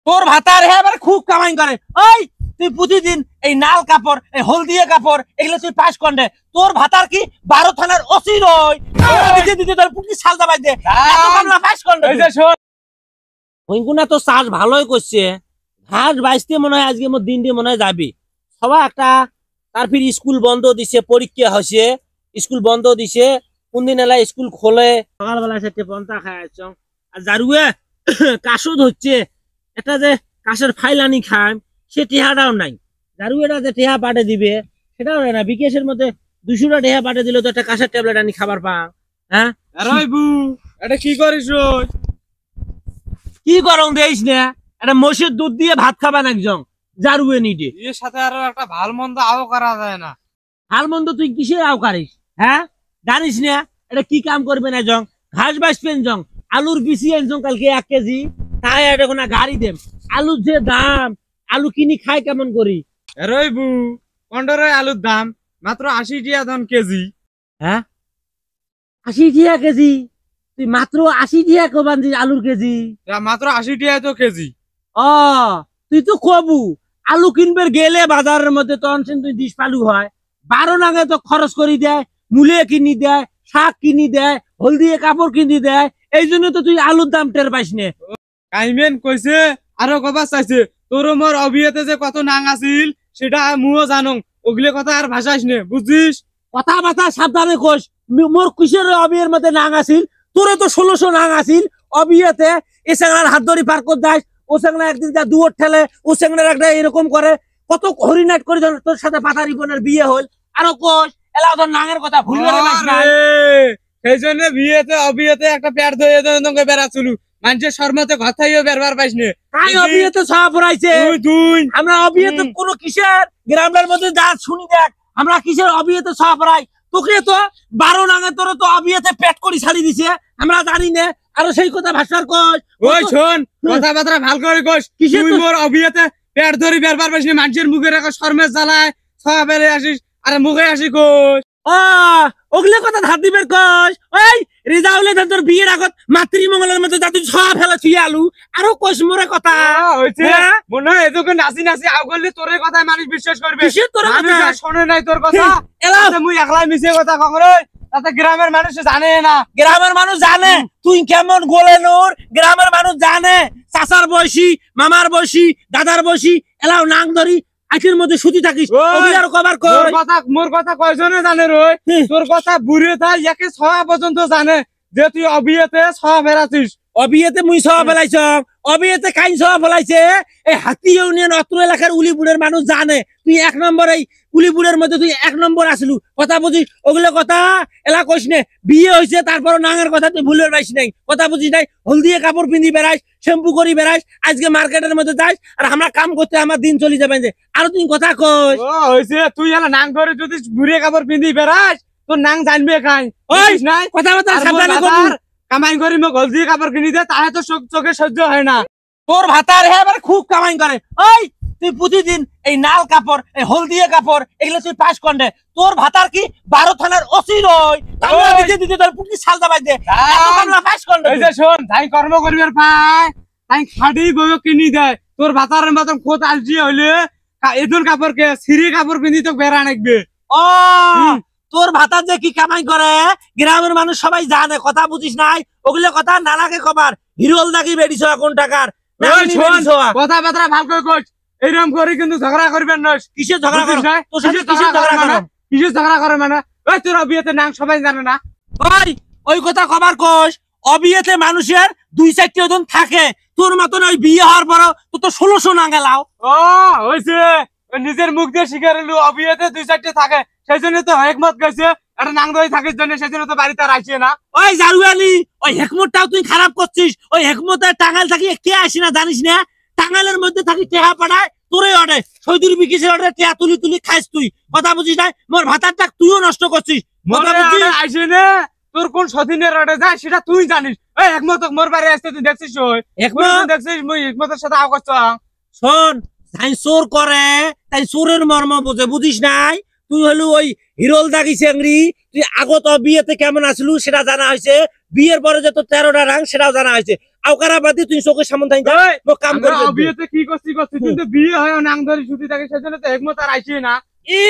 তোর ভাতার হ্যাঁ এবার খুব কামাই করে। ওই তুই প্রতিদিন এই নাল কাপড় এই হলদিয়া কাপড় এগুলো তুই পাস করলে তোর ভাতার কি 12 থানার ওসি রয় দিতে দিতে তোর পুকি সালদা বাজ দে এত কামলা পাস করলে। এই যে শোন ওইগুনা তো চাষ ভালোই করছে, ঘাস বাইসতে মনে হয় আজকে মোর দিন দিয়ে মনে হয় যাবি সবাই একটা। তার ফির স্কুল বন্ধ দিছে, পরীক্ষা হয়েছে, স্কুল বন্ধ দিছে, কোন দিন এলা স্কুল খোলে সকালবেলা সেটে পন্থা খায় আর জারুয়ে কাশদ হচ্ছে একটা যে কাশের ফাইল আনি খায় সে টেহাটাও নাই। জারুয়েটা যে টেহা পাঠে দিবে সেটাও নাই না, বিকেশের মধ্যে 200টা টেহা পাঠে দিলে তো একটা কাশের ট্যাবলেট আনি খাবার পা। হ্যাঁ আরে বু এটা কি করিস রোজ? কি গরম দিস না, একটা মোষের দুধ দিয়ে ভাত খাবেন একজন জারুয়ে নিটে। এর সাথে আরো একটা ভাল মন্দ আও করা যায় না। হাল মন্দ তুই কিসের আও কারিস? হ্যাঁ জানিস না এটা কি কাম করবেন একজন? ঘাস বাসবেন জন, আলুর বিচি আনজন কালকে 1 কেজি, তাই এটা কোনো গাড়ি দেম। আলুর যে দাম, আলু কিনি খাই কেমন করি? আরে বু কন্ডরের আলুর দাম মাত্র 80 টাকা ধন কেজি। হ্যাঁ 80 টাকা কেজি? তুই মাত্র 80 টাকা কবান দিস আলুর কেজি? মাত্র 80 টাকা তো কেজি। ও তুই তো কবু আলু কিনবে গেলে বাজারের মধ্যে তখন তুই দিস পালু হয় 12 নাগে তো খরচ করি দেয়, মূলে কিনি দেয়, শাক কিনি দেয়, হলদিয়ে কাপড় কিনি দেয়, এই জন্য তো তুই আলুর দাম টের পাইস নে। কাইমেন কইছে আরো কবার চাইছে তোর মোর অবিয়েতে যে কত নাং আছিল সেটা মুও জানো, ওগুলো কথা আর ভাষাইস নে বুঝছিস? কথা বাতা সাবধানে কোস। মোর কিসের অবিয়ের মধ্যে নাং আছিল? তোরে তো 1600 নাং আছিল অবিয়েতে। এ সেংলার হাত ধরি পার কর দাস, ও সেংলা একদিন যা দুয়ার ঠেলে, ও সেংলার একটা এরকম করে, কত হরিনাট করে তোর সাথে পাতারি বোনের বিয়ে হল। আরো কোস এলা তোর নাঙের কথা ভুলবে না। সেই জন্য বিয়েতে অবিয়েতে একটা প্যার ধরে বেড়াচ্ছিল, মানুষের শর্মাতে কথাইও বেরবার পাইস নে। কাই অবিয়েতে সব পড়াইছে? তুই আমরা অবিয়েতে কোন কিসের গ্রামের মধ্যে যা শুনি দেখ, আমরা কিসের অবিয়েতে সব পড়াই? তোকে তো 12 নাঙে তোরে তো অবিয়েতে পেট করি ছাড়ি দিছে, আমরা জানি না। আর সেই কথা ভাষার কই ওই শোন কথাবার্তা ভাল করে কইস। তুই মোর অবিয়েতে পেট ধরে বেরবার পাইস নে, মানুষের মুখে রাখা শর্মে জ্বালায় সব বেরে আসিস আর মুখে আসি কইস। ওগুলো কথা ধার দিবের কস। ওই রিজাউলে তোর বিয়ের আগত মাতৃমঙ্গলের মধ্যে যা তুই সব ফেলা ছুঁয়ে আলু আরো কস মোরে কথা হইছে মনে হয় এতক্ষণ নাচি নাচি আউ করলে তোর কথায় মানুষ বিশ্বাস করবে। কিসের তোর কথা? শোনে নাই তোর কথা, মুই একলাই মিছে কথা কংরে, তাতে গ্রামের মানুষ জানে না। গ্রামের মানুষ জানে তুই কেমন গোলে নোর, গ্রামের মানুষ জানে চাচার বয়সী, মামার বয়সী, দাদার বয়সী এলাও নাং ধরি আখের মধ্যে সুতি থাকিস। আর কবার কই মোর কথা কয়জনে জানে রই? তোর কথা বুড়ে থাই একে 6 পর্যন্ত জানে যে তুই অবিয়েতে 6 ফেরাছিস। অবিয়েতে মুই সব ফেলাইছ, অবিয়েতে কাইন সব ফেলাইছে। এই হাতি ইউনিয়ন অত্র এলাকার উলিপুরের মানুষ জানে তুই 1 নম্বর, এই উলিপুরের মধ্যে তুই 1 নম্বর আসলু। কথা বুঝিস ওগুলো কথা এলা কইস নে। বিয়ে হয়েছে তারপর নাঙের কথা তুই ভুলের পাইস নাই, কথা বুঝিস নাই। হলদিয়ে কাপড় পিন্ধি বেড়াইস, শ্যাম্পু করি বেড়াইস, আজকে মার্কেটের মধ্যে যাইস আর আমরা কাম করতে আমার দিন চলে যাবেন যে। আর তুই কথা কইস হয়েছে তুই এলা নাং করে যদি বুড়ে কাপড় পিন্ধি বেড়াস তোর নাং জানবে খাই নাই। কথা কথা সাবধানে কামাই করি মোক হলদি কাপড় কিনি দে, তাহে তো চোখে সহ্য হয় না। তোর ভাতার হ্যাঁ এবার খুব কামাই করে। ওই তুই প্রতিদিন এই নাল কাপড় এই হলদিয়া কাপড় এগুলো তুই পাস করলে তোর ভাতার কি 12 থানার ওসি রয় দিতে দিতে তোর পুকি সালদা বাজ দে পাস করলে। এই যে শোন তাই কর্ম করিবার পায় তাই খাড়ি বউ কিনি দেয়, তোর ভাতারের মতন খোদ আলজি হইলে এদুন কাপড় কে সিরি কাপড় পিন্ধি তো বেড়া নাকবে। ও তোর ভাতার যে কি কামাই করে গ্রামের মানুষ সবাই জানে, কথা বুঝিস নাই। ওগুলো কথা নালাকে কবার হিরোল দাগি বেরিয়েছ কোন টাকার কথাবার্তা ভাল করে কইস। এইরকম করে কিন্তু ঝগড়া করবেন না। কিসের ঝগড়া করো? তোর সাথে কিসের ঝগড়া করে মানে? ওই তোর বিয়েতে নাম সবাই জানে না। ওই কথা কবার কোস। অবিয়েতে মানুষের 2-4টি জন থাকে, তোর মতন ওই বিয়ে হওয়ার পর তো 1600 না গেলাও। ও হইছে নিজের মুখ দিয়ে শিকার হলো অবিয়েতে 2-4টি থাকে, সেই জন্য তো হেকমত গেছে একটা নাং দই থাকিস জন্য, সেই জন্য তো বাড়িতে রাখছে না। ওই জারুয়ালি ওই হেকমতটাও তুই খারাপ করছিস। ওই হেকমতের টাঙ্গাইল থাকি কে আসি না জানিস না? টাঙ্গাইলের মধ্যে থাকি টেহা পাঠায় তোরে অডে সৈদুর বিকিসের অডে টেহা তুলি তুলি খাইস তুই, কথা বুঝিস নাই। মোর ভাতারটা তুইও নষ্ট করছিস। আসে না তোর কোন সদিনের অডে যায় সেটা তুই জানিস। এই হেকমত মোর বাড়ি আসতে তুই দেখছিস? ওই হেকমত দেখছিস? মুই হেকমতের সাথে আও করছ। শোন তাই চোর করে তাই চোরের মর্ম বোঝে, বুঝিস নাই? তুই হলু ওই হিরোল দাগি চেংড়ি, তুই আগত বিয়েতে কেমন আসলু সেটা জানা হয়েছে, বিয়ের পরে যে তোর 13টা রাং সেটাও জানা হয়েছে। আওকারা বাদি তুই চোখের সামনে থাকি যা এই, মই কাম আমরা করবি বিয়েতে কি করছি কিন্তু বিয়ে হয় নাং ধরি ছুটি থাকে সেজন্য তো একমত আর আইছি না ই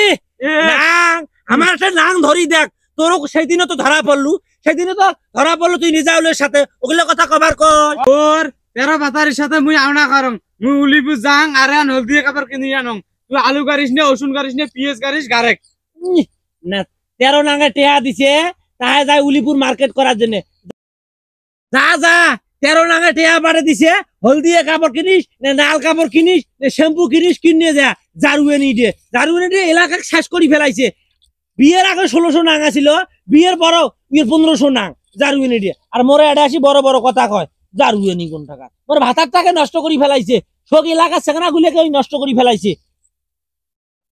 এ নাং আমার একটা নাং ধরি দেখ তোরও সেদিনও তো ধরা পড়লু সেদিনও তো ধরা পড়লো তুই নিজাউলের সাথে ওগুলো কথা কবার কয় ওর তেরো বাতারির সাথে মুই আওনা করং মুই উলিপু যাং আর আন হলদি কাপড় কিনি আনং তুই আলু গাড়িস নে রসুন গাড়িস নে পিঁয়াজ গাড়িস গারেক ইহ, না 13 নাঙে টেহা দিছে তাহে যায় উলিপুর মার্কেট করার জন্য যা যা 13 নাঙে টেহা বাড়ে দিছে হলদিয়ে কাপড় কিনিস না লাল কাপড় কিনিস না শ্যাম্পু কিনিস কিনে যা জারুয়ে নি দে এলাকা শেষ করে ফেলাইছে বিয়ের আগে 1600 নাং আছিল বিয়ের পরও 1500 নাং জারুয়ে নি দিয়ে আর মোরে এটা আসি বড় বড় কথা কয় জারুয়ে নি কোন টাকা মোর ভাতার টাকা নষ্ট করে ফেলাইছে সব এলাকা সেখানা গুলোকে নষ্ট করে ফেলাইছে